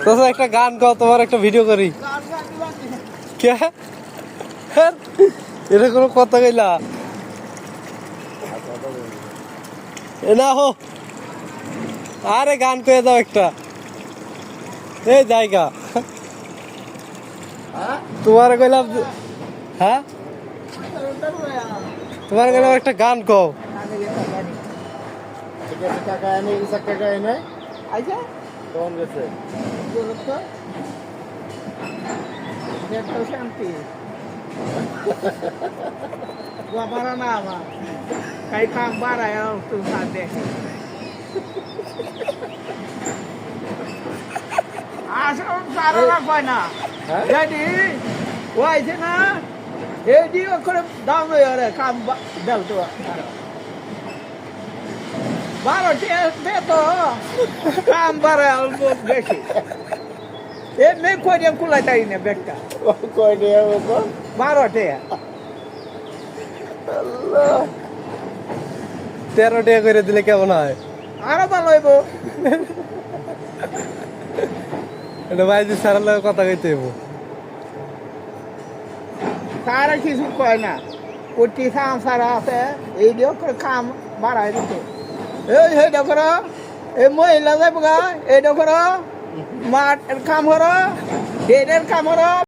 তো একটা গান গাও, তোমার একটা ভিডিও করি। কে এটা কোনো কথা কইলা এ না হো। আরে গান কয়ে দাও একটা, এই জায়গা তোমার কইলাম। হ্যাঁ তোমার কইলাম একটা গান কও। টাকা এনে টাকা এনে আচ্ছা কম গেছে শান্তি বাবারা না আমার কাই কাম বাড়ায় তুই সাথে আসল কারণা কয় না যদি ওইছে না এই দিও করে দাম রে কাম দেল তো 12 তো কাম বাড়ায় অল্প বেশি এ নেই কই দিয়ে কুলাই তাই না ব্যাগটা কই দিয়ে 12 13 টাকা করে দিলে কেমন হয়? আরো ভালো হইব এটা ভাইজি স্যারের লগে কথা কইতে হইব। সারা কিছু কয় না কোটি কাম সারা আছে এই দিও করে কাম বাড়াই দিতে এই দেখো এই মহিলা যাবো গা এই দেখো মাঠ কাম করো ডেডের কাম করো